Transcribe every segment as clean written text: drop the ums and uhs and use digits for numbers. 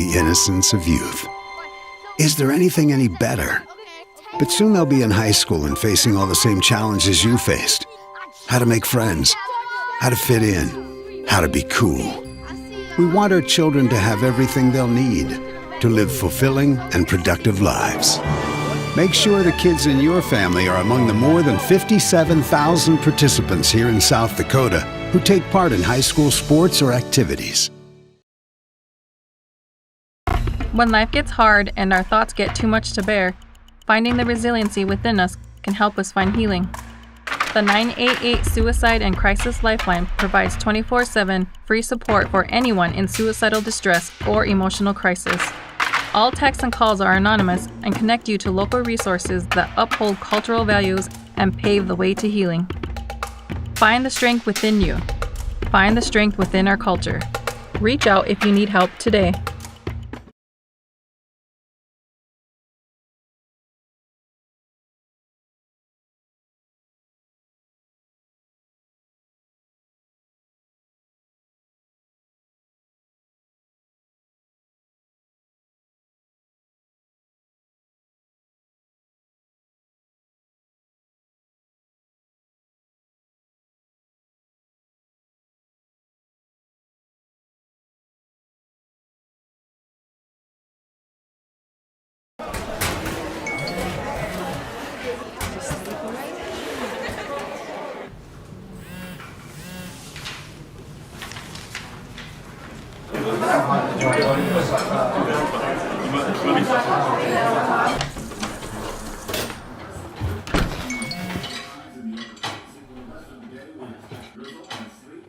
the innocence of youth. Is there anything any better? But soon they'll be in high school and facing all the same challenges you faced. How to make friends, how to fit in, how to be cool. We want our children to have everything they'll need to live fulfilling and productive lives. Make sure the kids in your family are among the more than 57,000 participants here in South Dakota who take part in high school sports or activities. When life gets hard and our thoughts get too much to bear, finding the resiliency within us can help us find healing. The 988 Suicide and Crisis Lifeline provides 24/7 free support for anyone in suicidal distress or emotional crisis. All texts and calls are anonymous and connect you to local resources that uphold cultural values and pave the way to healing. Find the strength within you. Find the strength within our culture. Reach out if you need help today.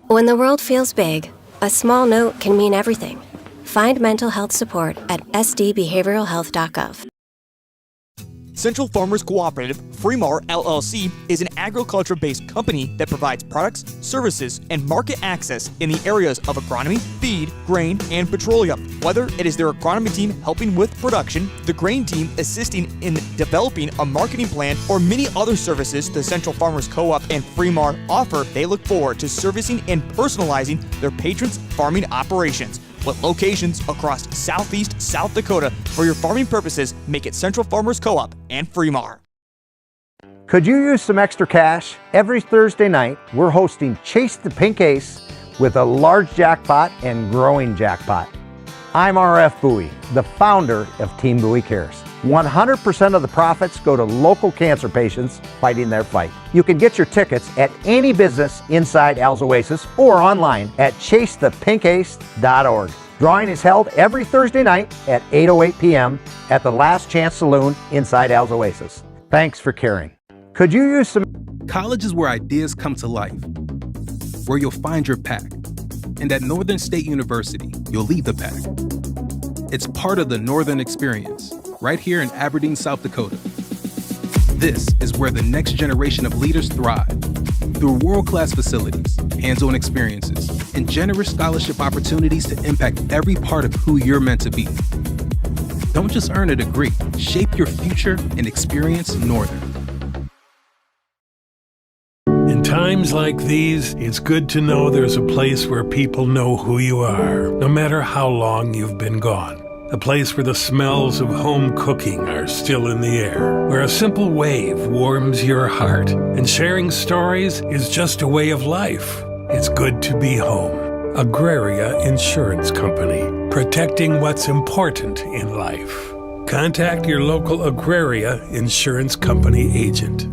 When the world feels big, a small note can mean everything. Find mental health support at sdbehavioralhealth.gov. Central Farmers Cooperative, Fremar LLC, is an agriculture-based company that provides products, services, and market access in the areas of agronomy, feed, grain, and petroleum. Whether it is their agronomy team helping with production, the grain team assisting in developing a marketing plan, or many other services the Central Farmers Co-op and Fremar offer, they look forward to servicing and personalizing their patrons' farming operations. With locations across southeast South Dakota, for your farming purposes, make it Central Farmers Co-op and Fremar. Could you use some extra cash? Every Thursday night, we're hosting Chase the Pink Ace with a large jackpot and growing jackpot. I'm RF Bowie, the founder of Team Bowie Cares. 100% of the profits go to local cancer patients fighting their fight. You can get your tickets at any business inside Al's Oasis or online at chasethepinkace.org. Drawing is held every Thursday night at 8:08 p.m. at the Last Chance Saloon inside Al's Oasis. Thanks for caring. Could you use some... College is where ideas come to life, where you'll find your pack. And at Northern State University, you'll lead the pack. It's part of the Northern Experience, right here in Aberdeen, South Dakota. This is where the next generation of leaders thrive. Through world-class facilities, hands-on experiences, and generous scholarship opportunities to impact every part of who you're meant to be. Don't just earn a degree, shape your future and experience Northern. In times like these, it's good to know there's a place where people know who you are, no matter how long you've been gone. A place where the smells of home cooking are still in the air, where a simple wave warms your heart, and sharing stories is just a way of life. It's good to be home. Agraria Insurance Company, protecting what's important in life. Contact your local Agraria Insurance Company agent.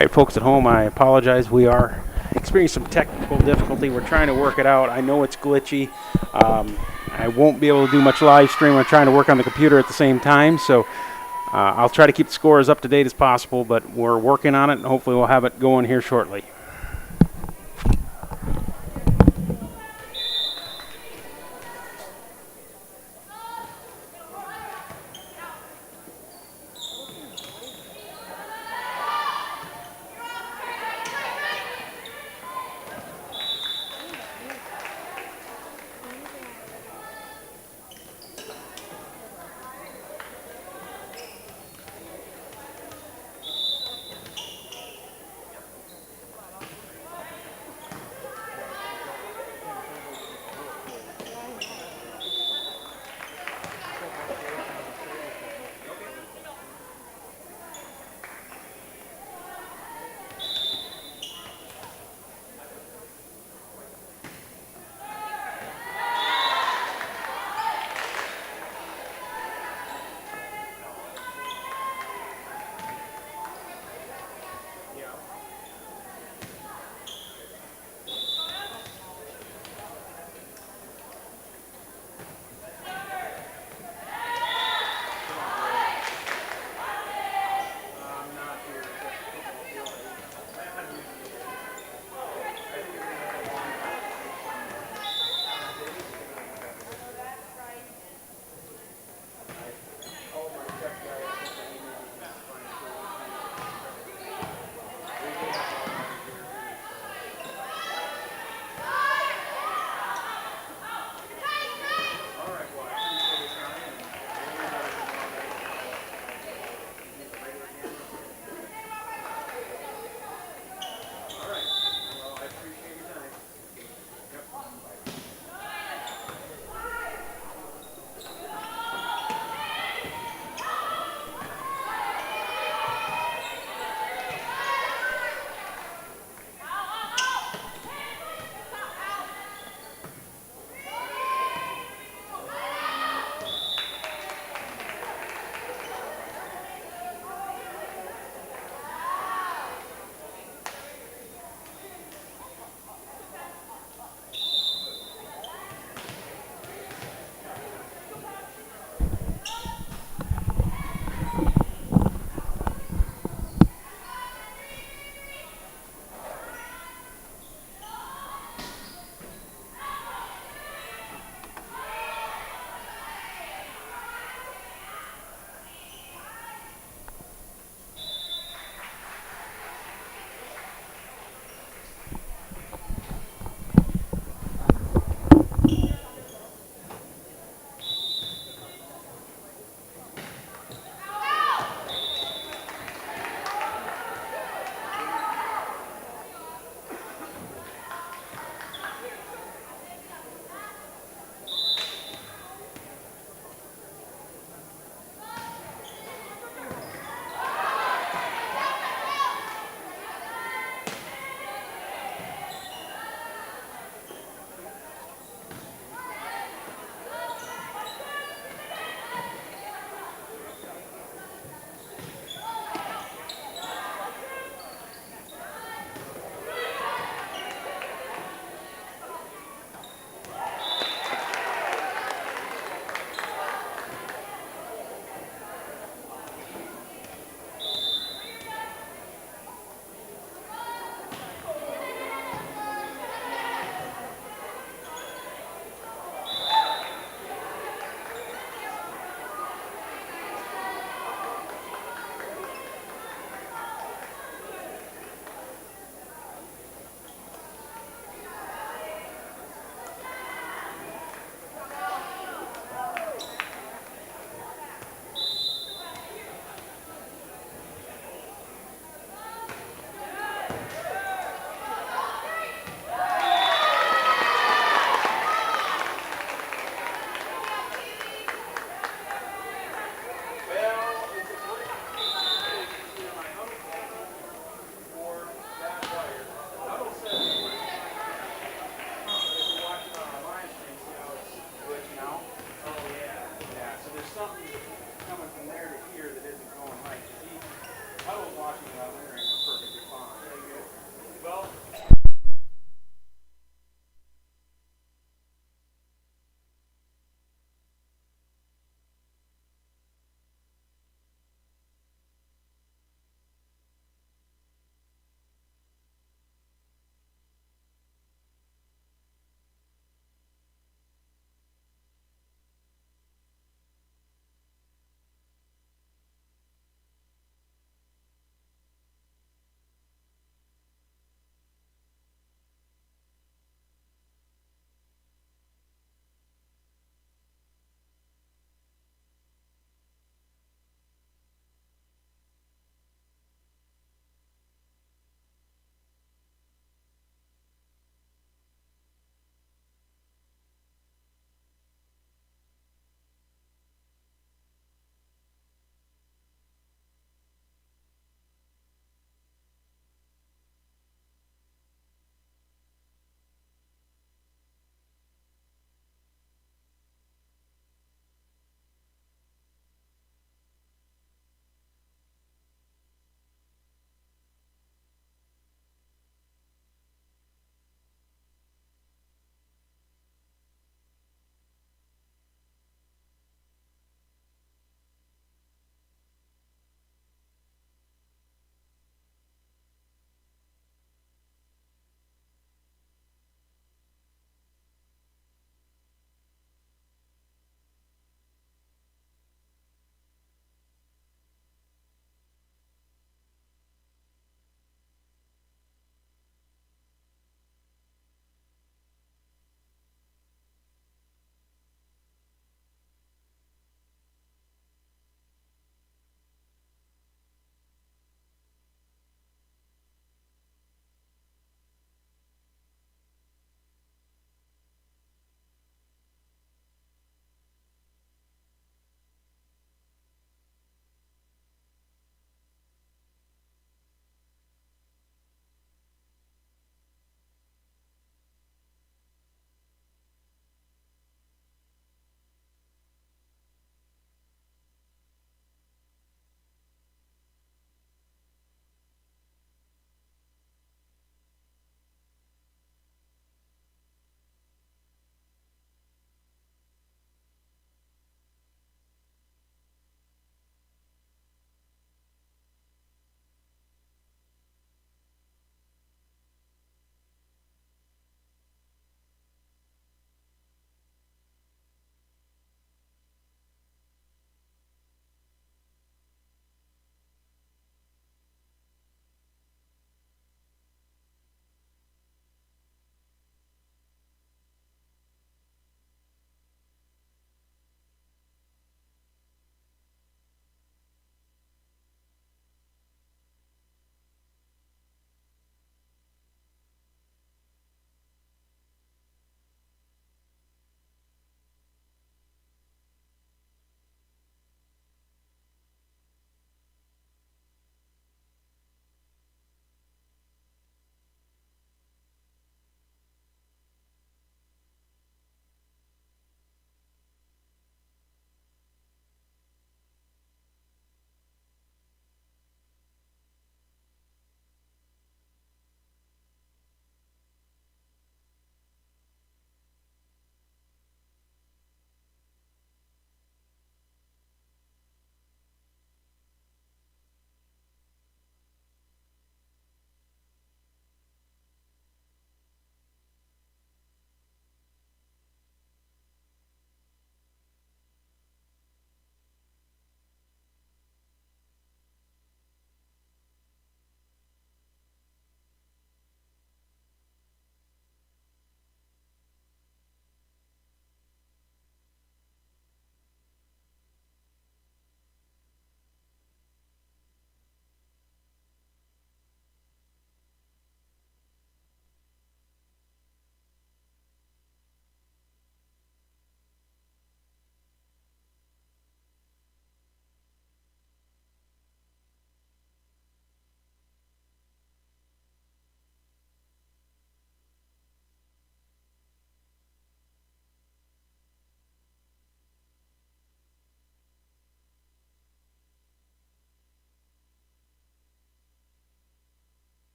right, folks at home, I apologize. We are experiencing some technical difficulty. We're trying to work it out. I know it's glitchy. I won't be able to do much live stream. I'm trying to work on the computer at the same time, so I'll try to keep the score as up to date as possible, but we're working on it, and hopefully we'll have it going here shortly.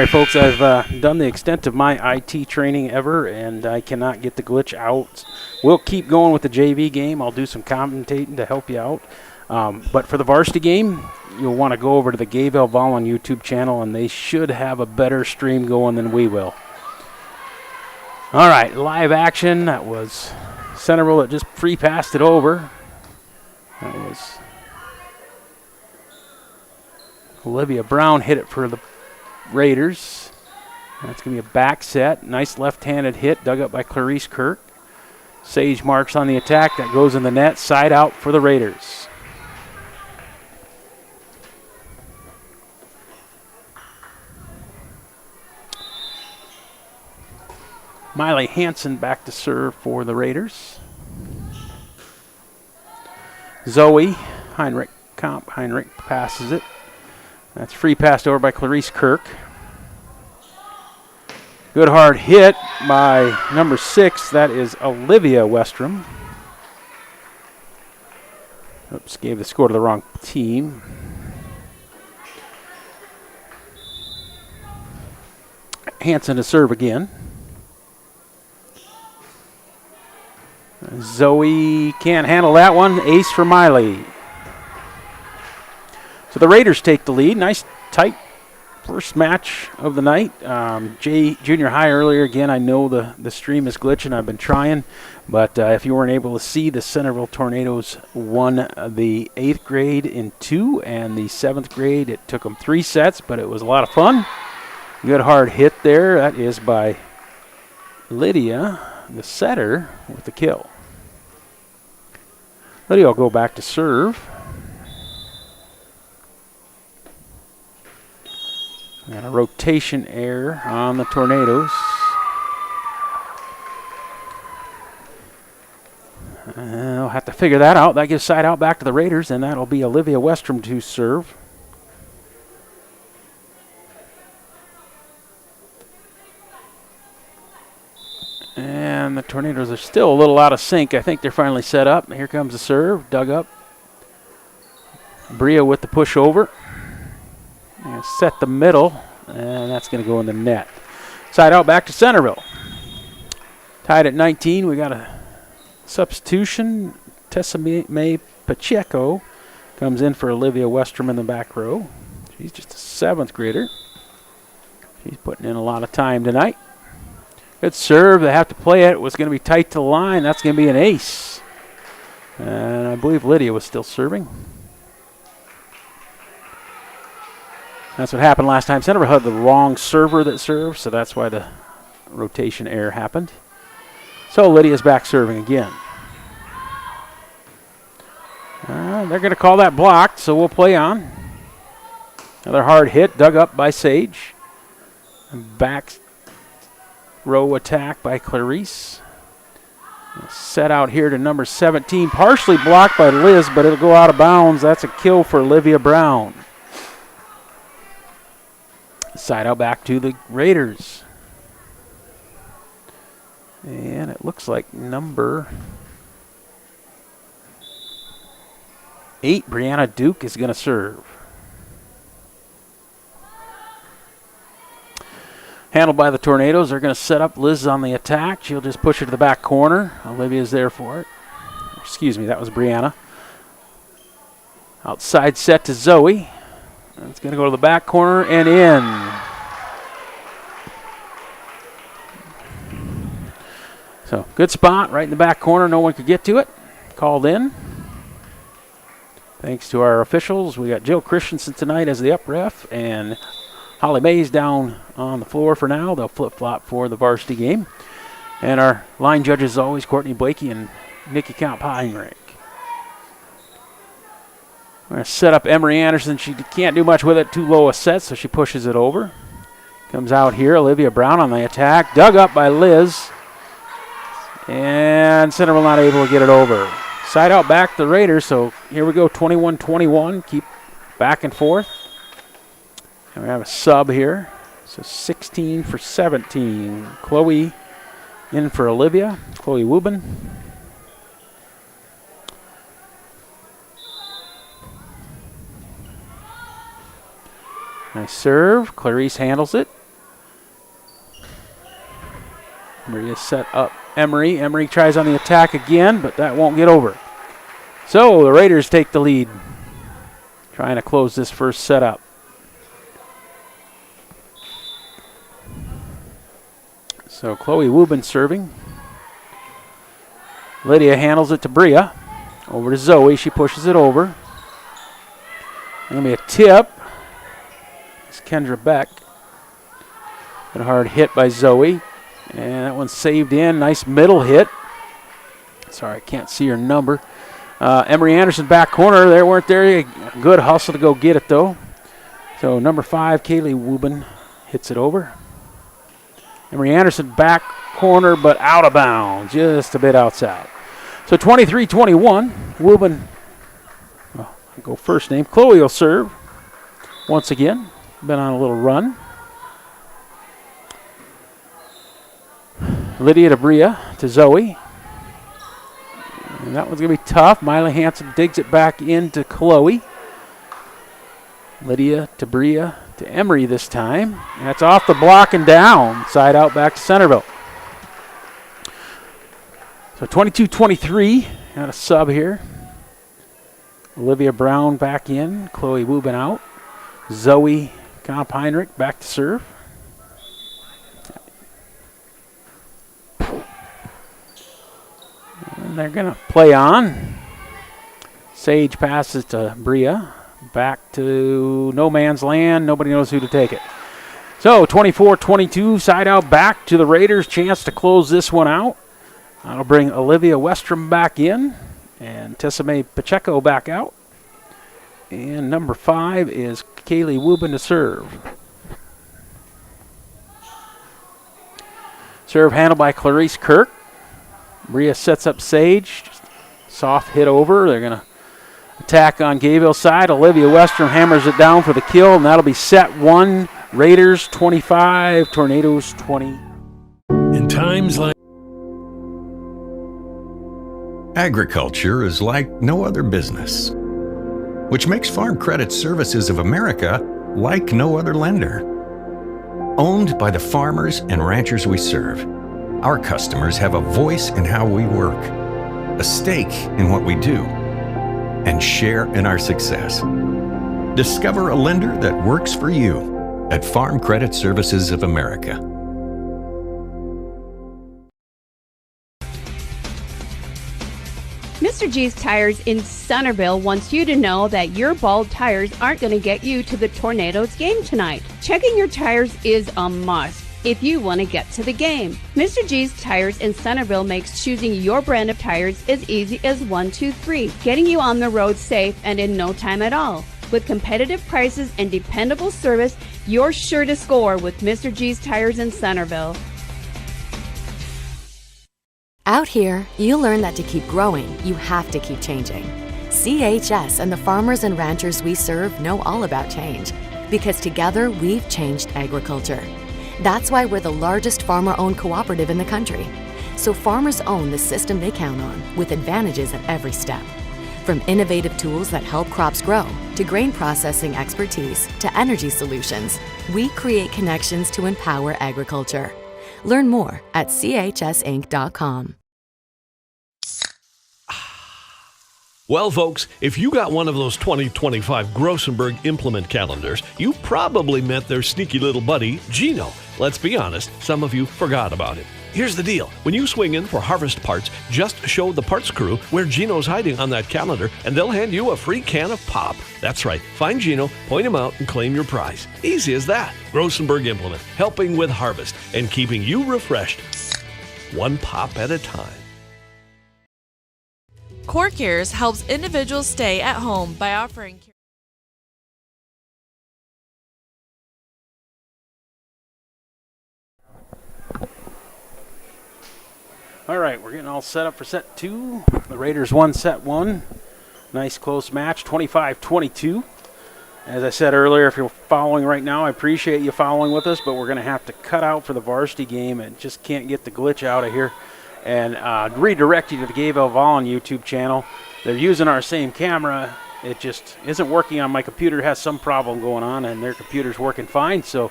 Sorry, folks, I've done the extent of my IT training ever, and I cannot get the glitch out. We'll keep going with the JV game. I'll do some commentating to help you out. But for the varsity game, you'll want to go over to the Gayville-Volin YouTube channel, and they should have a better stream going than we will. All right, live action. That was Centerville that just free passed it over. That was Olivia Brown hit it for the Raiders. That's going to be a back set. Nice left-handed hit dug up by Clarice Kirk. Sage marks on the attack. That goes in the net. Side out for the Raiders. Miley Hansen back to serve for the Raiders. Zoe Heinrich passes it. That's free passed over by Clarice Kirk. Good hard hit by number 6. That is Olivia Westrom. Oops, gave the score to the wrong team. Hansen to serve again. Zoe can't handle that one. Ace for Miley. So the Raiders take the lead. Nice, tight first match of the night. Junior high earlier. Again, I know the stream is glitching. I've been trying. But if you weren't able to see, the Centerville Tornadoes won the 8th grade in 2, and the 7th grade, it took them 3 sets, but it was a lot of fun. Good hard hit there. That is by Lydia, the setter, with the kill. Lydia will go back to serve. And a rotation error on the Tornadoes. They'll have to figure that out. That gives side out back to the Raiders, and that'll be Olivia Westrom to serve. And the Tornadoes are still a little out of sync. I think they're finally set up. Here comes the serve, dug up. Bria with the push over. And set the middle, and that's going to go in the net. Side out back to Centerville. Tied at 19. We got a substitution. Tessa May Pacheco comes in for Olivia Westrom in the back row. She's just a 7th grader. She's putting in a lot of time tonight. Good serve. They have to play it. It was going to be tight to the line. That's going to be an ace. And I believe Lydia was still serving. That's what happened last time. Centerville had the wrong server that served, so that's why the rotation error happened. So Lydia's back serving again. They're going to call that blocked, so we'll play on. Another hard hit dug up by Sage. Back row attack by Clarice. Set out here to number 17. Partially blocked by Liz, but it'll go out of bounds. That's a kill for Olivia Brown. Side out back to the Raiders. And it looks like number 8, Brianna Duke, is going to serve. Handled by the Tornadoes. They're going to set up Liz on the attack. She'll just push her to the back corner. Olivia's there for it. Excuse me, that was Brianna. Outside set to Zoe. It's going to go to the back corner and in. So good spot right in the back corner. No one could get to it. Called in. Thanks to our officials. We got Jill Christensen tonight as the up ref, and Holly Mays down on the floor for now. They'll flip-flop for the varsity game. And our line judges, as always, Courtney Blakey and Nikki Kamp-Heinrich. We're going to set up Emery Anderson. She can't do much with it. Too low a set, so she pushes it over. Comes out here. Olivia Brown on the attack. Dug up by Liz. And Centerville not able to get it over. Side out back to the Raiders, so here we go, 21-21. Keep back and forth. And we have a sub here. So 16 for 17. Chloe in for Olivia. Chloe Wubin. Nice serve. Clarice handles it. Maria set up Emery. Emery tries on the attack again, but that won't get over. So the Raiders take the lead, trying to close this first set up. So Chloe Wubin serving. Lydia handles it to Bria. Over to Zoe. She pushes it over. Going to be a tip. It's Kendra Beck. And a hard hit by Zoe. And that one's saved in. Nice middle hit. Sorry, I can't see her number. Emery Anderson back corner. They weren't there. Good hustle to go get it, though. So number 5, Kaylee Wubin hits it over. Emery Anderson back corner, but out of bounds. Just a bit outside. So 23-21. Wubin, well, I'll go first name. Chloe will serve once again. Been on a little run. Lydia to Bria to Zoe. And that one's going to be tough. Miley Hansen digs it back into Chloe. Lydia to Bria to Emery this time. And that's off the block and down. Side out back to Centerville. So 22-23. Got a sub here. Olivia Brown back in. Chloe Wubin out. Zoe Komp-Heinrich back to serve. And they're going to play on. Sage passes to Bria. Back to no man's land. Nobody knows who to take it. So 24-22. Side out back to the Raiders. Chance to close this one out. That'll bring Olivia Westrom back in. And Tessame Pacheco back out. And number 5 is Kaylee Wubin to serve. Serve handled by Clarice Kirk. Bria sets up Sage. Soft hit over. They're going to attack on Gayville side. Olivia Westrom hammers it down for the kill, and that'll be set 1. Raiders 25, Tornadoes 20. In times like agriculture is like no other business, which makes Farm Credit Services of America like no other lender. Owned by the farmers and ranchers we serve, our customers have a voice in how we work, a stake in what we do, and share in our success. Discover a lender that works for you at Farm Credit Services of America. Mr. G's Tires in Centerville wants you to know that your bald tires aren't going to get you to the Tornadoes game tonight. Checking your tires is a must if you want to get to the game. Mr. G's Tires in Centerville makes choosing your brand of tires as easy as 1, 2, 3, getting you on the road safe and in no time at all. With competitive prices and dependable service, you're sure to score with Mr. G's Tires in Centerville. Out here, you learn that to keep growing, you have to keep changing. CHS and the farmers and ranchers we serve know all about change, because together we've changed agriculture. That's why we're the largest farmer-owned cooperative in the country. So farmers own the system they count on, with advantages at every step. From innovative tools that help crops grow, to grain processing expertise, to energy solutions, we create connections to empower agriculture. Learn more at chsinc.com. Well, folks, if you got one of those 2025 Grossenberg implement calendars, you probably met their sneaky little buddy, Gino. Let's be honest, some of you forgot about him. Here's the deal. When you swing in for harvest parts, just show the parts crew where Gino's hiding on that calendar, and they'll hand you a free can of pop. That's right. Find Gino, point him out, and claim your prize. Easy as that. Grossenberg Implement, helping with harvest and keeping you refreshed one pop at a time. Core Cares helps individuals stay at home by offering All right, we're getting all set up for set 2. The Raiders won set 1. Nice close match, 25-22. As I said earlier, if you're following right now, I appreciate you following with us, but we're going to have to cut out for the varsity game and just can't get the glitch out of here. And redirect you to the Gayville-Volin YouTube channel. They're using our same camera. It just isn't working on my computer. It has some problem going on, and their computer's working fine. So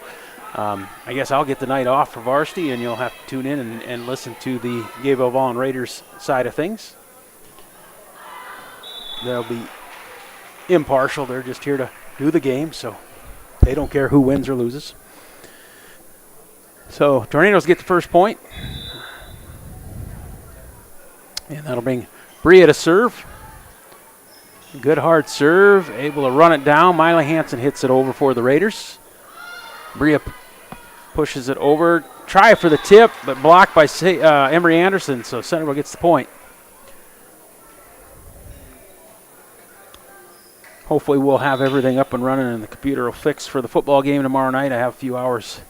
I guess I'll get the night off for varsity, and you'll have to tune in and listen to the Gayville-Volin Raiders side of things. They'll be impartial. They're just here to do the game, so they don't care who wins or loses. So Tornadoes get the first point. And that'll bring Bria to serve. Good hard serve, able to run it down. Miley Hansen hits it over for the Raiders. Bria pushes it over. Try for the tip, but blocked by Emery Anderson, so Centerville gets the point. Hopefully we'll have everything up and running and the computer will fix for the football game tomorrow night. I have a few hours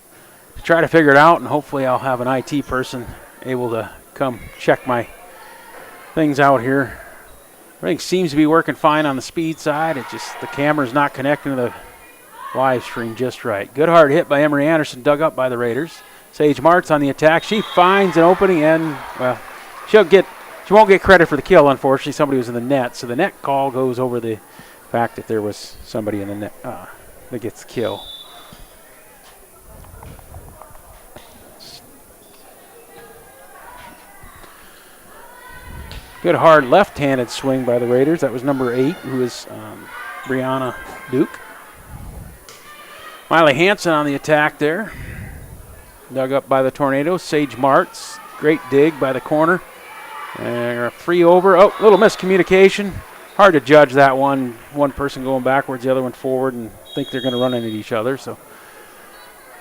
to try to figure it out, and hopefully I'll have an IT person able to come check my things out here. Everything seems to be working fine on the speed side. It just, the camera's not connecting to the live stream just right. Good hard hit by Emery Anderson, dug up by the Raiders. Sage Martz on the attack. She finds an opening, and, well, she won't get credit for the kill, unfortunately. Somebody was in the net, so the net call goes over the fact that there was somebody in the net that gets the kill. Good hard left-handed swing by the Raiders. That was number 8, who is Brianna Duke. Miley Hansen on the attack there. Dug up by the Tornadoes. Sage Martz. Great dig by the corner. And a free over. Oh, little miscommunication. Hard to judge that one. One person going backwards, the other one forward, and think they're going to run into each other. So,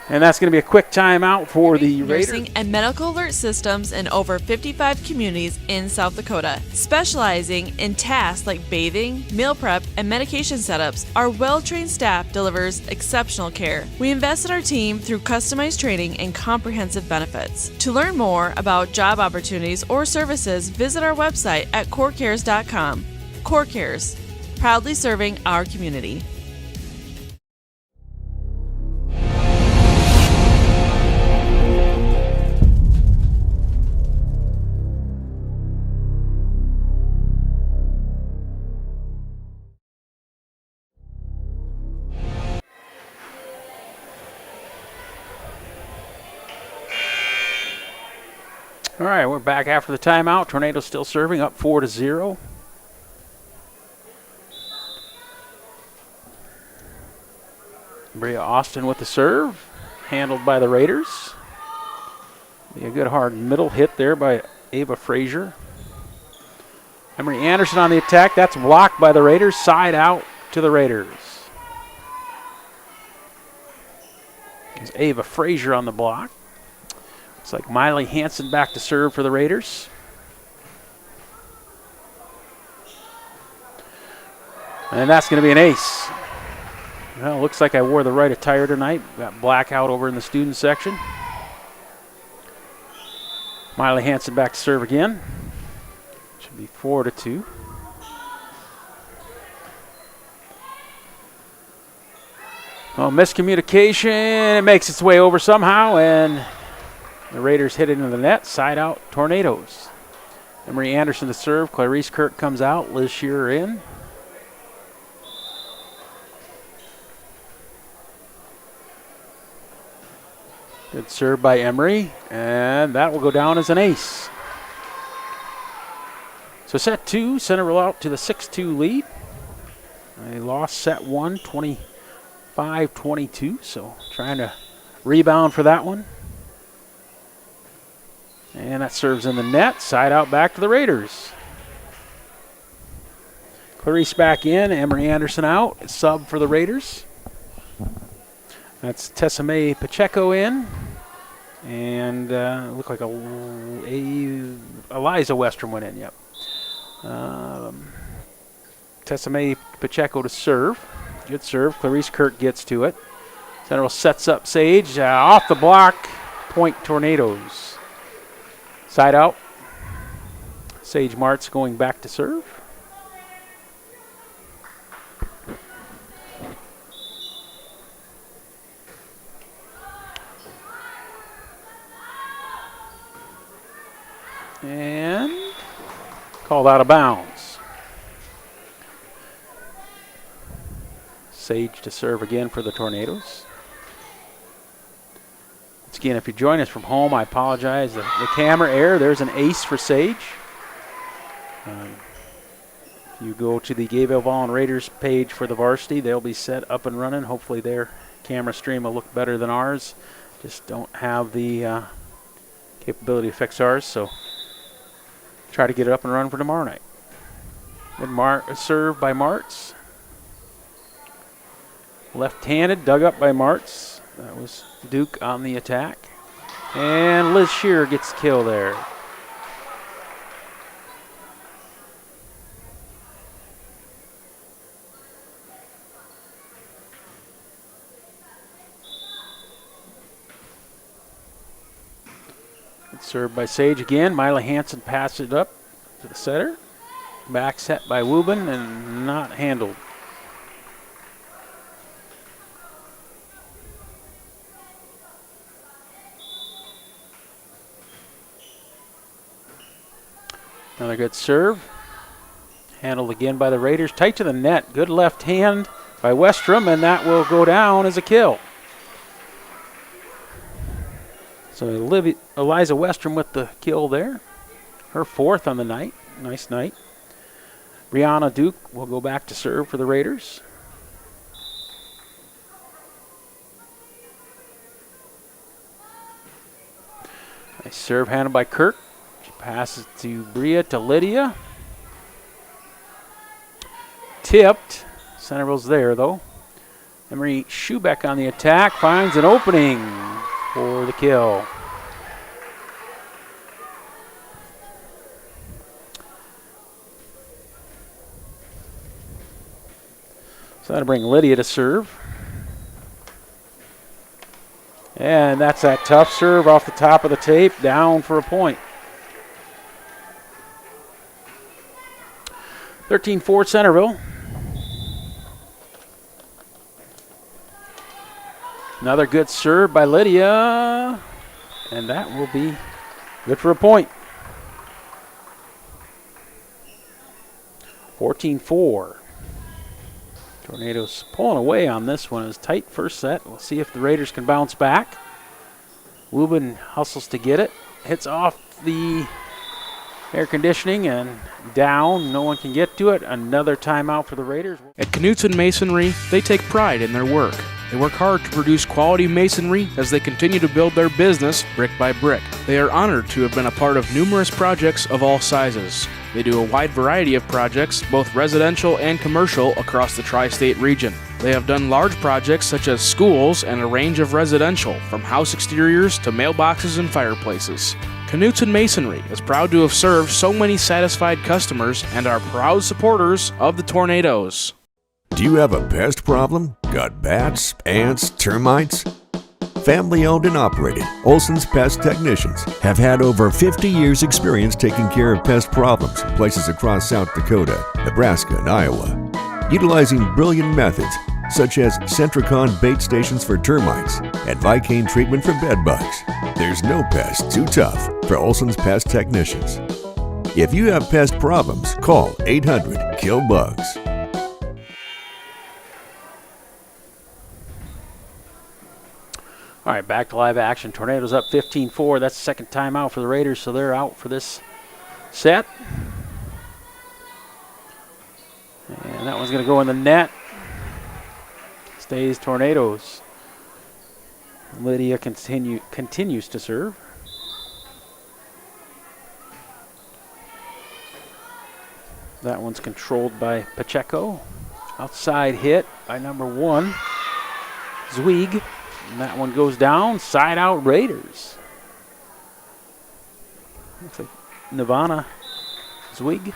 and that's going to be a quick timeout for the Raiders. Nursing and medical alert systems in over 55 communities in South Dakota. Specializing in tasks like bathing, meal prep, and medication setups, our well-trained staff delivers exceptional care. We invest in our team through customized training and comprehensive benefits. To learn more about job opportunities or services, visit our website at corecares.com. Core Cares, proudly serving our community. All right, we're back after the timeout. Tornadoes still serving, up 4-0. Bria Austin with the serve, handled by the Raiders. Be a good hard middle hit there by Ava Frazier. Emery Anderson on the attack. That's blocked by the Raiders. Side out to the Raiders. There's Ava Frazier on the block. Looks like Miley Hansen back to serve for the Raiders. And that's going to be an ace. Well, looks like I wore the right attire tonight. Got blackout over in the student section. Miley Hansen back to serve again. Should be 4-2. Well, miscommunication. It makes its way over somehow, and the Raiders hit it into the net. Side out, Tornadoes. Emery Anderson to serve. Clarice Kirk comes out. Liz Shearer in. Good serve by Emery, and that will go down as an ace. So set 2, Centerville out to the 6-2 lead. They lost set 1, 25-22, so trying to rebound for that one. And that serves in the net, side out back to the Raiders. Clarice back in, Emery Anderson out, sub for the Raiders. That's Tessamae Pacheco in. And looked like Eliza Westrom went in, yep. Tessamae Pacheco to serve. Good serve. Clarice Kirk gets to it. Centerville sets up Sage. Off the block, point Tornadoes. Side out. Sage Martz going back to serve. And called out of bounds. Sage to serve again for the Tornadoes. Again, if you join us from home, I apologize. The camera error, there's an ace for Sage. If you go to the Gayville-Volin Raiders page for the varsity, they'll be set up and running. Hopefully their camera stream will look better than ours. Just don't have the capability to fix ours, so try to get it up and running for tomorrow night. Good serve by Martz. Left-handed, dug up by Martz. That was Duke on the attack. And Liz Shearer gets the kill there. Good serve by Sage again. Mila Hansen passed it up to the setter. Back set by Wubin and not handled. Another good serve. Handled again by the Raiders. Tight to the net. Good left hand by Westrom, and that will go down as a kill. So Eliza Westrom with the kill there. Her fourth on the night. Nice night. Brianna Duke will go back to serve for the Raiders. Nice serve handled by Kirk. She passes to Bria to Lydia. Tipped. Centerville's there though. Emery Schubeck on the attack finds an opening for the kill. So that'll bring Lydia to serve. And that's that tough serve off the top of the tape, down for a point. 13-4 Centerville. Another good serve by Lydia. And that will be good for a point. 14-4. Tornadoes pulling away on this one. It was tight first set. We'll see if the Raiders can bounce back. Wubin hustles to get it. Hits off the air conditioning and down. No one can get to it. Another timeout for the Raiders. At Knutson Masonry, they take pride in their work. They work hard to produce quality masonry as they continue to build their business brick by brick. They are honored to have been a part of numerous projects of all sizes. They do a wide variety of projects, both residential and commercial, across the tri-state region. They have done large projects such as schools and a range of residential, from house exteriors to mailboxes and fireplaces. Knutson Masonry is proud to have served so many satisfied customers and are proud supporters of the Tornadoes. Do you have a pest problem? Got bats, ants, termites? Family owned and operated, Olson's Pest Technicians have had over 50 years experience taking care of pest problems in places across South Dakota, Nebraska, and Iowa. Utilizing brilliant methods such as Centricon bait stations for termites and Vicane treatment for bed bugs, there's no pest too tough for Olson's Pest Technicians. If you have pest problems, call 800-KILL-BUGS. All right, back to live action. Tornadoes up 15-4. That's the second timeout for the Raiders, so they're out for this set. And that one's going to go in the net. Stays Tornadoes. Lydia continues to serve. That one's controlled by Pacheco. Outside hit by number 1, Zweig. And that one goes down. Side out Raiders. Looks like Nirvana Zweig.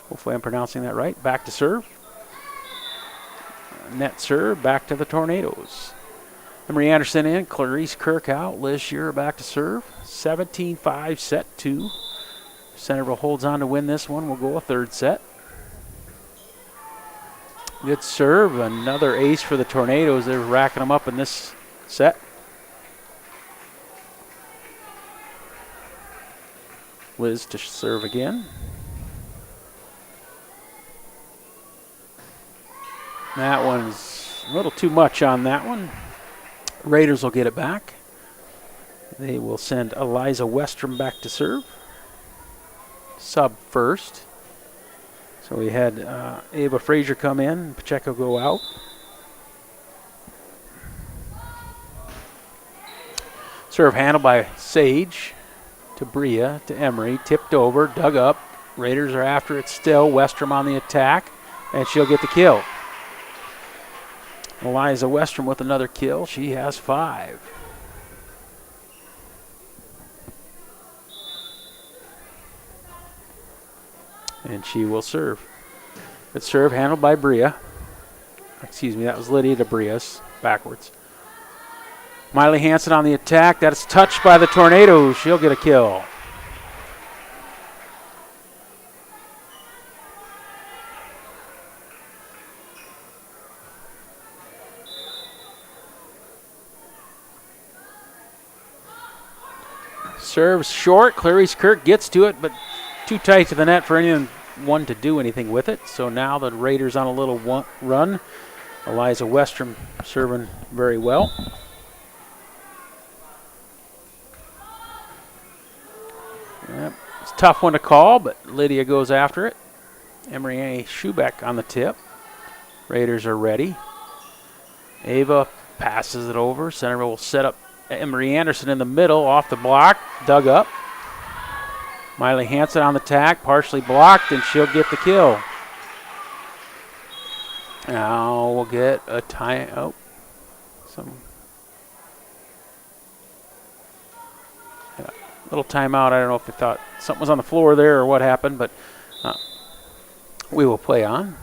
Hopefully I'm pronouncing that right. Back to serve. Net serve. Back to the Tornadoes. Emery Anderson in. Clarice Kirk out. Liz Shearer back to serve. 17-5 set 2. Centerville holds on to win this one. We'll go a third set. Good serve. Another ace for the Tornadoes. They're racking them up in this set. Liz to serve again. That one's a little too much on that one. Raiders will get it back. They will send Eliza Westrom back to serve. Sub first. So we had Ava Frazier come in, Pacheco go out. Serve handled by Sage to Bria to Emery, tipped over, dug up. Raiders are after it still. Westrom on the attack, and she'll get the kill. Eliza Westrom with another kill. She has 5. And she will serve. Good serve handled by Bria. Excuse me, that was Lydia de Brias, backwards. Miley Hansen on the attack. That is touched by the Tornado. She'll get a kill. Serves short. Clarice Kirk gets to it, but too tight to the net for anyone to do anything with it. So now the Raiders on a little run. Eliza Westrom serving very well. Yep. It's a tough one to call, but Lydia goes after it. Emery Schubeck on the tip. Raiders are ready. Ava passes it over. Centerville will set up Emery Anderson in the middle, off the block, dug up. Miley Hansen on the tack, partially blocked, and she'll get the kill. Now we'll get a time. Oh, little timeout. I don't know if they thought something was on the floor there or what happened, but we will play on.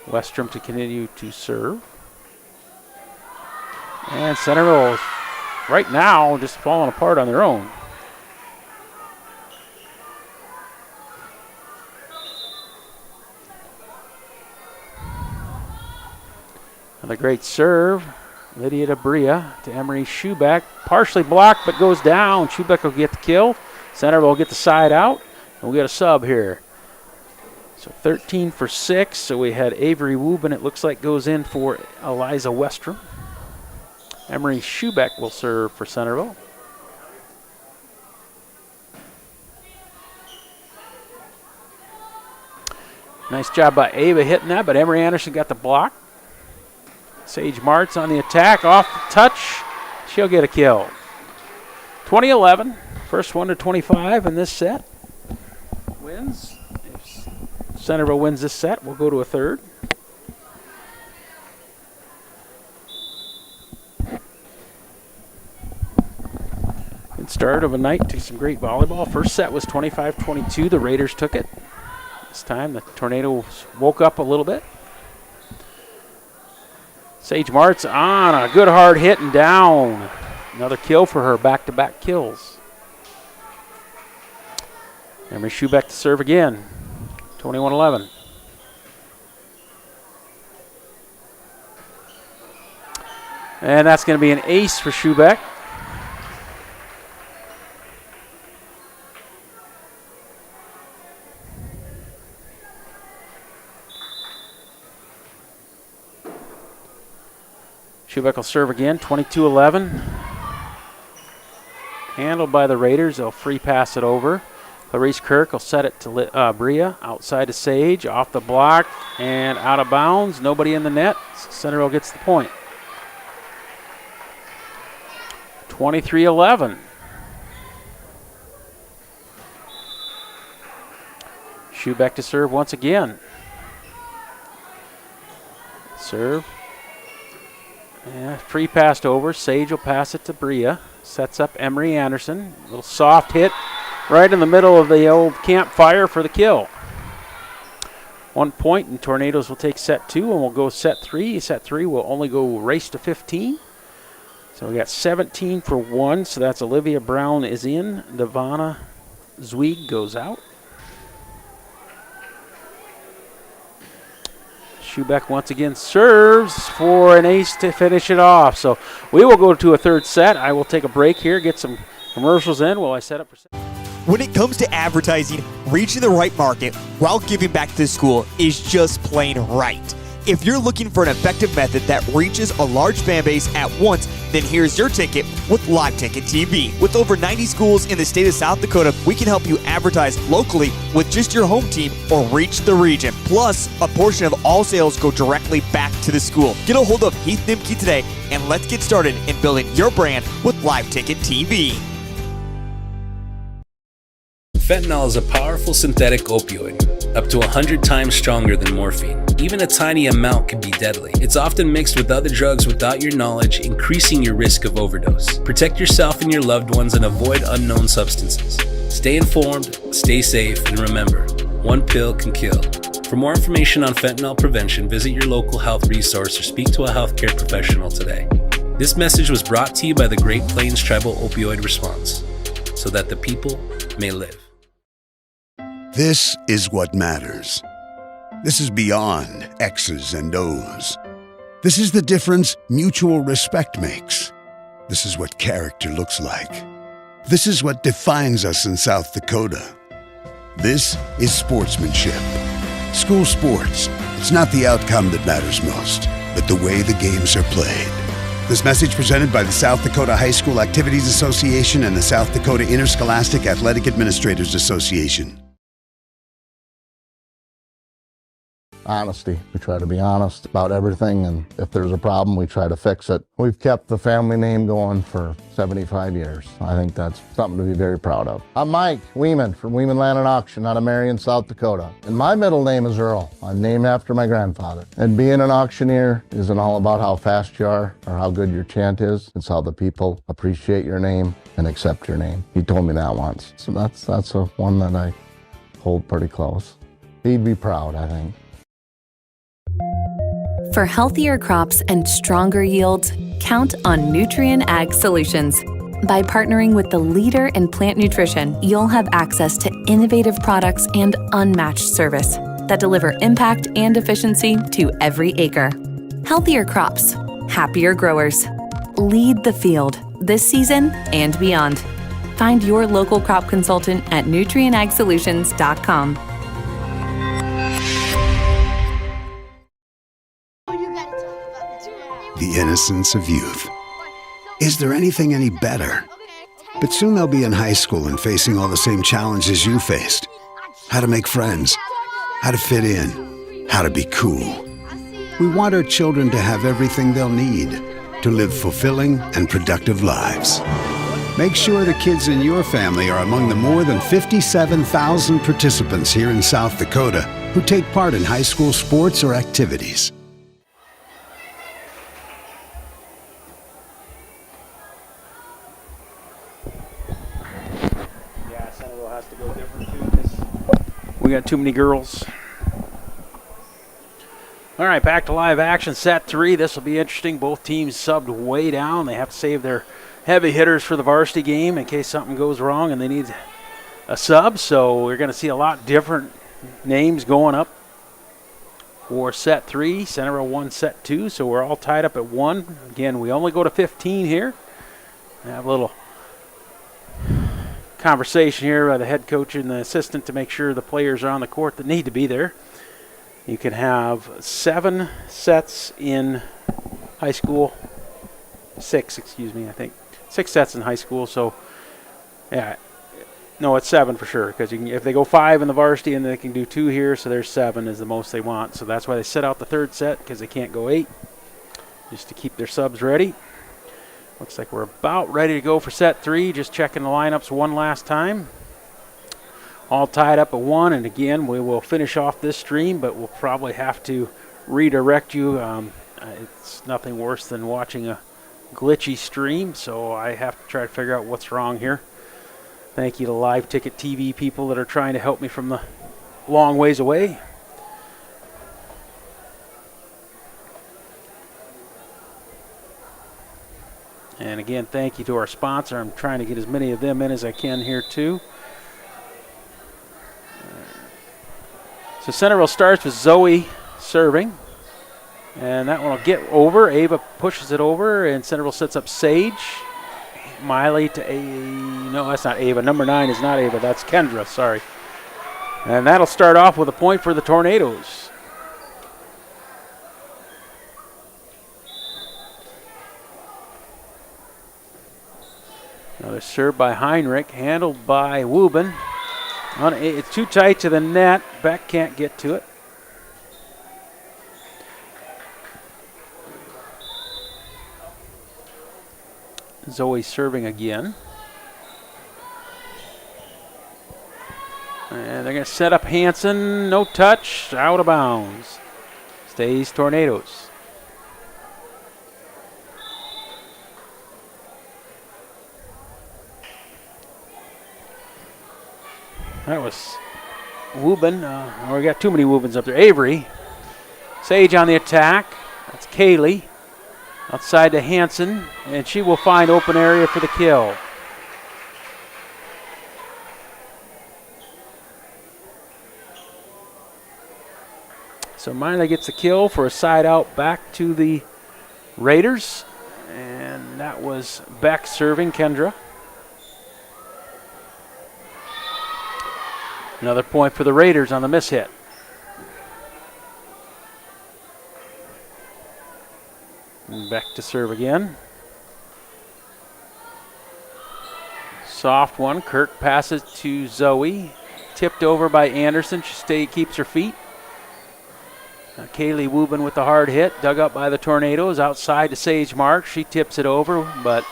Westrom to continue to serve. And Centerville right now just falling apart on their own. Another great serve. Lydia de Bria to Emery Schubeck. Partially blocked, but goes down. Schubeck will get the kill. Centerville will get the side out. And we'll get a sub here. So 13 for 6. So we had Avery Wubin, it looks like, goes in for Eliza Westrom. Emery Schubeck will serve for Centerville. Nice job by Ava hitting that, but Emery Anderson got the block. Sage Martz on the attack, off the touch. She'll get a kill. 20-11, first one to 25 in this set. Wins. If Centerville wins this set, we'll go to a third. Good start of a night to some great volleyball. First set was 25-22. The Raiders took it. This time the Tornadoes woke up a little bit. Sage Martz on a good hard hit and down. Another kill for her, back-to-back kills. Emery Schubeck to serve again. 21-11. And that's going to be an ace for Schubeck. Schubeck will serve again, 22-11. Handled by the Raiders. They'll free pass it over. Clarice Kirk will set it to Bria, outside to Sage, off the block, and out of bounds. Nobody in the net. Centerville gets the point. 23-11. Schubeck to serve once again. Serve. Yeah, free passed over. Sage will pass it to Bria. Sets up Emery Anderson. A little soft hit right in the middle of the old campfire for the kill. 1 point, and Tornadoes will take set 2, and we'll go set 3. Set 3 will only go race to 15. So we got 17 for 1, so that's Olivia Brown is in. Devana Zweig goes out. Schubeck once again serves for an ace to finish it off. So we will go to a third set. I will take a break here, get some commercials in while I set up for set. When it comes to advertising, reaching the right market while giving back to the school is just plain right. If you're looking for an effective method that reaches a large fan base at once, then here's your ticket with Live Ticket TV. With over 90 schools in the state of South Dakota, we can help you advertise locally with just your home team or reach the region. Plus, a portion of all sales go directly back to the school. Get a hold of Heath Nimke today and let's get started in building your brand with Live Ticket TV. Fentanyl is a powerful synthetic opioid, up to 100 times stronger than morphine. Even a tiny amount can be deadly. It's often mixed with other drugs without your knowledge, increasing your risk of overdose. Protect yourself and your loved ones and avoid unknown substances. Stay informed, stay safe, and remember, one pill can kill. For more information on fentanyl prevention, visit your local health resource or speak to a healthcare professional today. This message was brought to you by the Great Plains Tribal Opioid Response, so that the people may live. This is what matters. This is beyond X's and O's. This is the difference mutual respect makes. This is what character looks like. This is what defines us in South Dakota. This is sportsmanship. School sports, it's not the outcome that matters most, but the way the games are played. This message presented by the South Dakota High School Activities Association and the South Dakota Interscholastic Athletic Administrators Association. Honesty. We try to be honest about everything, and if there's a problem, we try to fix it. We've kept the family name going for 75 years. I think that's something to be very proud of. I'm Mike Weeman from Weeman Land and Auction out of Marion, South Dakota. And my middle name is Earl. I'm named after my grandfather. And being an auctioneer isn't all about how fast you are or how good your chant is. It's how the people appreciate your name and accept your name. He told me that once. So that's a one that I hold pretty close. He'd be proud, I think. For healthier crops and stronger yields, count on Nutrien Ag Solutions. By partnering with the leader in plant nutrition, you'll have access to innovative products and unmatched service that deliver impact and efficiency to every acre. Healthier crops, happier growers. Lead the field this season and beyond. Find your local crop consultant at nutrienagsolutions.com. The innocence of youth. Is there anything any better? But soon they'll be in high school and facing all the same challenges you faced. How to make friends, how to fit in, how to be cool. We want our children to have everything they'll need to live fulfilling and productive lives. Make sure the kids in your family are among the more than 57,000 participants here in South Dakota who take part in high school sports or activities. We got too many girls. All right, back to live action. Set 3. This will be interesting. Both teams subbed way down. They have to save their heavy hitters for the varsity game in case something goes wrong and they need a sub. So we're going to see a lot different names going up for set 3. Centerville 1, set 2. So we're all tied up at 1. Again, we only go to 15 here. I have a little conversation here by the head coach and the assistant to make sure the players are on the court that need to be there. You can have 7 sets in high school. 6, excuse me, I think. 6 sets in high school, so yeah. No, it's 7 for sure, because if they go 5 in the varsity and they can do 2 here, so there's 7 is the most they want. So that's why they set out the 3rd set, because they can't go 8, just to keep their subs ready. Looks like we're about ready to go for set 3. Just checking the lineups one last time. All tied up at 1, and again, we will finish off this stream, but we'll probably have to redirect you. It's nothing worse than watching a glitchy stream, so I have to try to figure out what's wrong here. Thank you to Live Ticket TV people that are trying to help me from the long ways away. And again, thank you to our sponsor. I'm trying to get as many of them in as I can here too. So Centerville starts with Zoe serving. And that one will get over. Ava pushes it over, and Centerville sets up Sage. Miley to no, that's not Ava. Number 9 is not Ava. That's Kendra, sorry. And that'll start off with a point for the Tornadoes. Another serve by Heinrich, handled by Wubin. It's too tight to the net. Beck can't get to it. Zoe serving again. And they're going to set up Hansen. No touch. Out of bounds. Stays Tornadoes. That was Wubin. We got too many Wubins up there. Avery. Sage on the attack. That's Kaylee. Outside to Hansen. And she will find open area for the kill. So Miley gets the kill for a side out back to the Raiders. And that was Beck serving Kendra. Another point for the Raiders on the miss hit. And Beck to serve again. Soft one. Kirk passes to Zoe. Tipped over by Anderson. She keeps her feet. Kaylee Wubin with the hard hit, dug up by the Tornadoes, outside to Sage Marks. She tips it over, but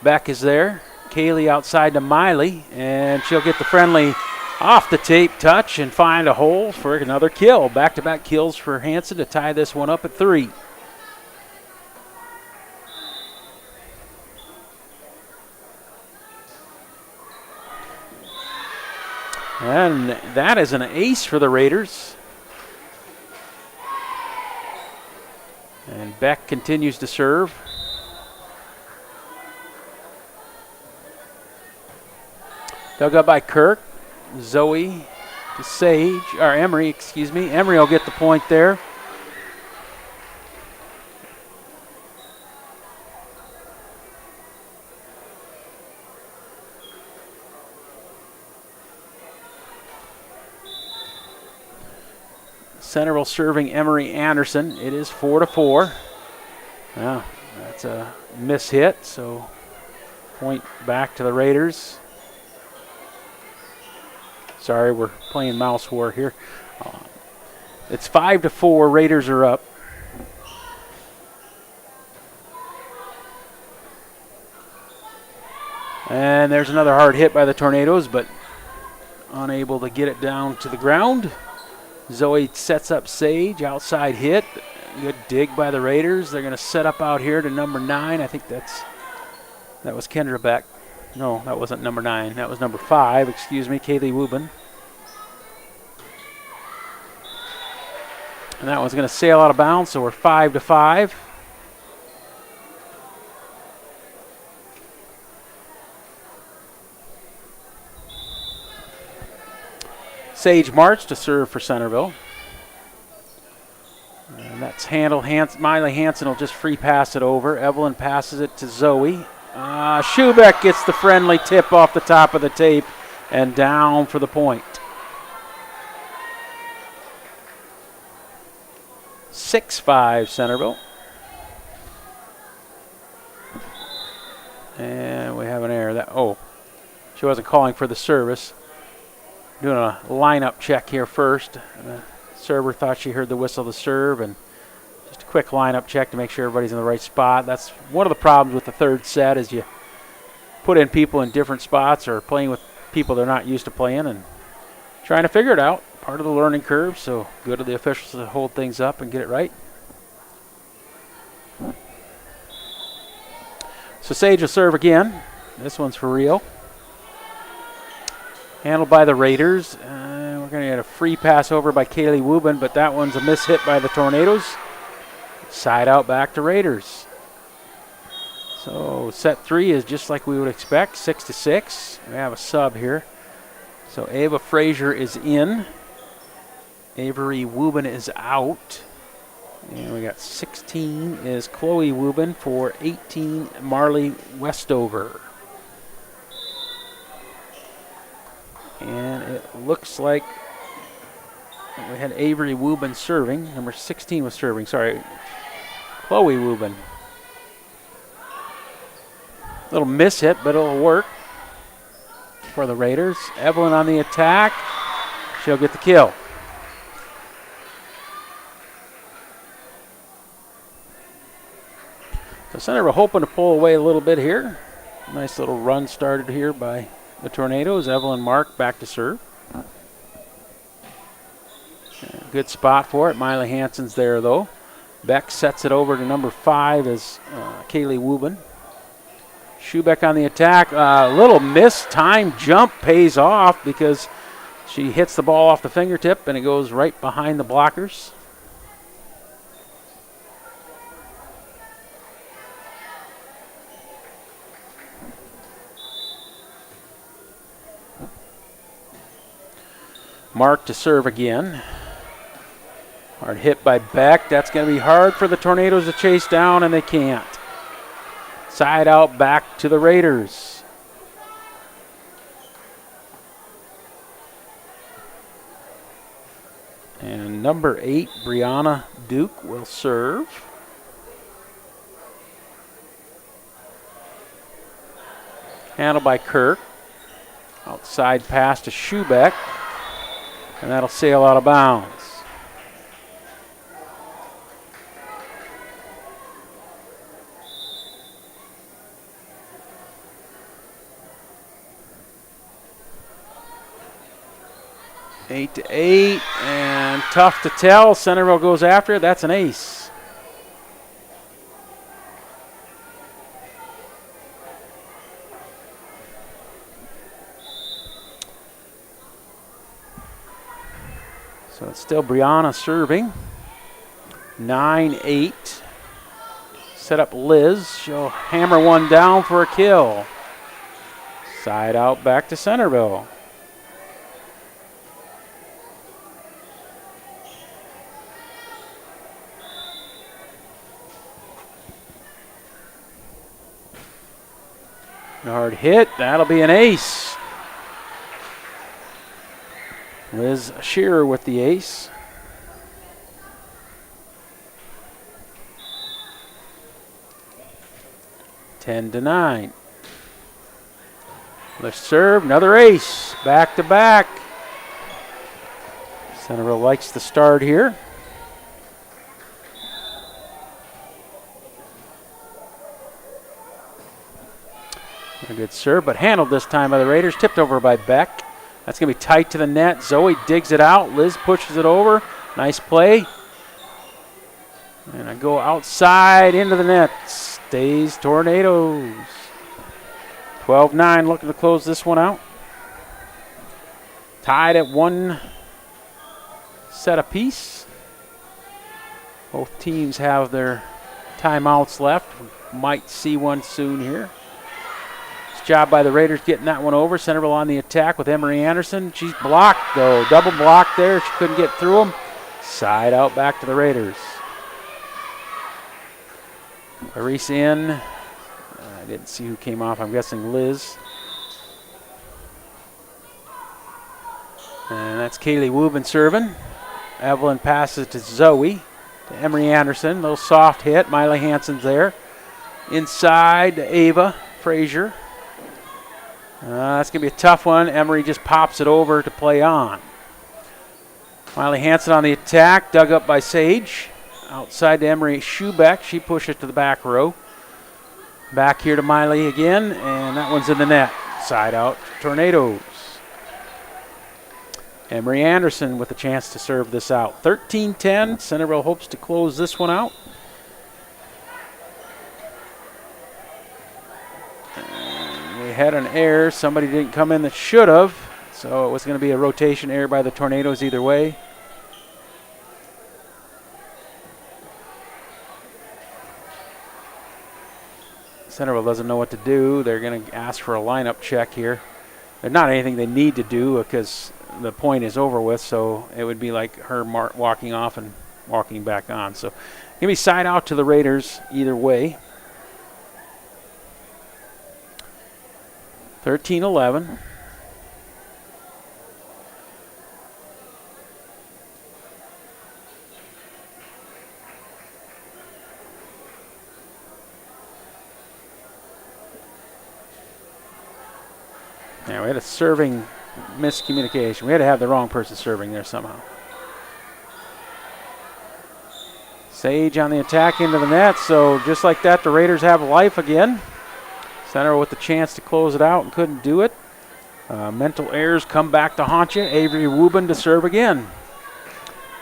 Beck is there. Kaylee outside to Miley, and she'll get the friendly off the tape touch and find a hole for another kill. Back-to-back kills for Hansen to tie this one up at 3. And that is an ace for the Raiders. And Beck continues to serve. Dug up by Kirk. Zoe to Sage, or Emery, excuse me. Emery will get the point there. Centerville serving Emery Anderson. It is 4-4. Now, that's a miss hit, so point back to the Raiders. Sorry, we're playing mouse war here. It's 5-4. Raiders are up. And there's another hard hit by the Tornadoes, but unable to get it down to the ground. Zoe sets up Sage, outside hit. Good dig by the Raiders. They're going to set up out here to number 9. I think that was Kendra Beck. No, that wasn't number 9. That was number 5, excuse me, Kaylee Wubin. And that one's going to sail out of bounds, so we're 5-5. Sage March to serve for Centerville. And that's handled. Miley Hansen will just free pass it over. Evelyn passes it to Zoe. Schubeck gets the friendly tip off the top of the tape and down for the point. 6-5 Centerville. And we have an error. She wasn't calling for the service. Doing a lineup check here first. The server thought she heard the whistle to serve, and just a quick lineup check to make sure everybody's in the right spot. That's one of the problems with the third set is you put in people in different spots or playing with people they're not used to playing and trying to figure it out. Part of the learning curve, so good of the officials to hold things up and get it right. So Sage will serve again. This one's for Rio. Handled by the Raiders. We're going to get a free pass over by Kaylee Wubin, but that one's a miss hit by the Tornadoes. Side out back to Raiders. So set 3 is just like we would expect, 6-6. We have a sub here. So Ava Frazier is in. Avery Wubin is out. And we got 16 is Chloe Wubin for 18, Marley Westover. And it looks like we had Avery Wubin serving. Number 16 was serving. Sorry, Chloe Wubin. Little miss hit, but it'll work for the Raiders. Evelyn on the attack. She'll get the kill. So Centerville hoping to pull away a little bit here. Nice little run started here by the Tornadoes. Evelyn Mark back to serve. Good spot for it. Miley Hansen's there, though. Beck sets it over to number 5 as Kaylee Wubin. Schubeck on the attack. Little mistimed jump pays off because she hits the ball off the fingertip and it goes right behind the blockers. Mark to serve again. Hard hit by Beck. That's going to be hard for the Tornadoes to chase down, and they can't. Side out back to the Raiders. And number 8, Brianna Duke, will serve. Handled by Kirk. Outside pass to Schubeck. And that'll sail out of bounds. Eight to 8, and tough to tell. Centerville goes after it. That's an ace. So it's still Brianna serving. 9-8. Set up Liz. She'll hammer one down for a kill. Side out back to Centerville. Hard hit. That'll be an ace. Liz Shearer with the ace. Ten to 9. Let's serve. Another ace. Back to back. Centerville likes the start here. A good serve, but handled this time by the Raiders. Tipped over by Beck. That's going to be tight to the net. Zoe digs it out. Liz pushes it over. Nice play. And I go outside into the net. Stays Tornadoes. 12-9, looking to close this one out. Tied at 1 set apiece. Both teams have their timeouts left. Might see one soon here. Job by the Raiders getting that one over. Centerville on the attack with Emery Anderson. She's blocked, though. Double block there. She couldn't get through them. Side out back to the Raiders. Clarice in. I didn't see who came off. I'm guessing Liz. And that's Kaylee Wubin serving. Evelyn passes to Zoe. To Emery Anderson. Little soft hit. Miley Hansen's there. Inside to Ava Frazier. That's going to be a tough one. Emery just pops it over to play on. Miley Hansen on the attack, dug up by Sage. Outside to Emery Schubeck. She pushes to the back row. Back here to Miley again, and that one's in the net. Side out, Tornadoes. Emery Anderson with a chance to serve this out. 13-10. Centerville hopes to close this one out. Had an error. Somebody didn't come in that should have. So it was going to be a rotation error by the Tornadoes either way. Centerville doesn't know what to do. They're going to ask for a lineup check here. There's not anything they need to do because the point is over with. So it would be like her walking off and walking back on. So give me side out to the Raiders either way. 13-11. Yeah, we had a serving miscommunication. We had to have the wrong person serving there somehow. Sage on the attack into the net, so just like that, the Raiders have life again. Centerville with the chance to close it out and couldn't do it. Mental errors come back to haunt you. Avery Wubin to serve again.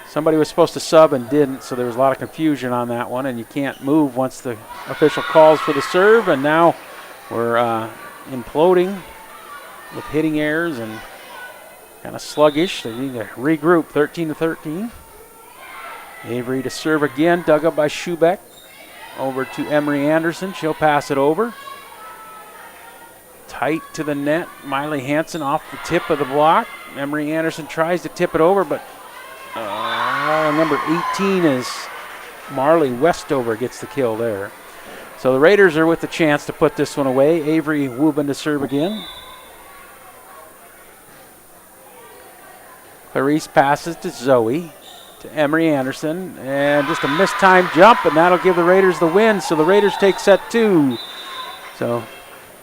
Somebody was supposed to sub and didn't, so there was a lot of confusion on that one, and you can't move once the official calls for the serve, and now we're imploding with hitting errors and kind of sluggish. They need to regroup. 13-13. Avery to serve again, dug up by Schubeck. Over to Emery Anderson. She'll pass it over. Tight to the net. Miley Hansen off the tip of the block. Emery Anderson tries to tip it over, but number 18 is Marley Westover gets the kill there. So the Raiders are with the chance to put this one away. Avery Wubin to serve again. Clarice passes to Zoe. To Emery Anderson, and just a mistimed jump, and that'll give the Raiders the win. So the Raiders take set 2. So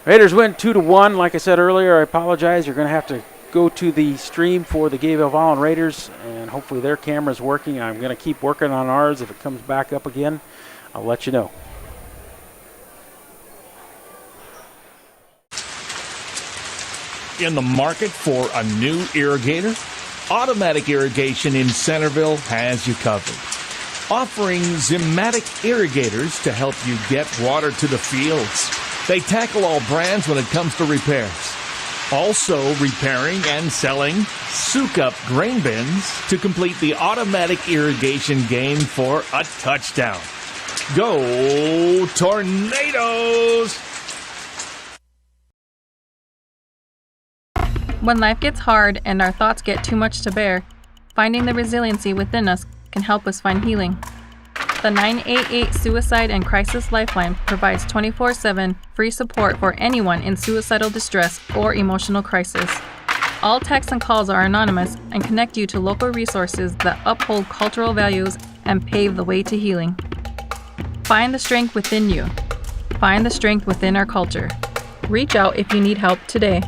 Raiders win 2-1. Like I said earlier, I apologize. You're going to have to go to the stream for the Gayville-Volin Raiders, and hopefully their camera's working. I'm going to keep working on ours. If it comes back up again, I'll let you know. In the market for a new irrigator? Automatic Irrigation in Centerville has you covered. Offering Zimatic irrigators to help you get water to the fields. They tackle all brands when it comes to repairs. Also repairing and selling soak-up grain bins to complete the automatic irrigation game for a touchdown. Go Tornadoes! When life gets hard and our thoughts get too much to bear, finding the resiliency within us can help us find healing. The 988 Suicide and Crisis Lifeline provides 24/7 free support for anyone in suicidal distress or emotional crisis. All texts and calls are anonymous and connect you to local resources that uphold cultural values and pave the way to healing. Find the strength within you. Find the strength within our culture. Reach out if you need help today.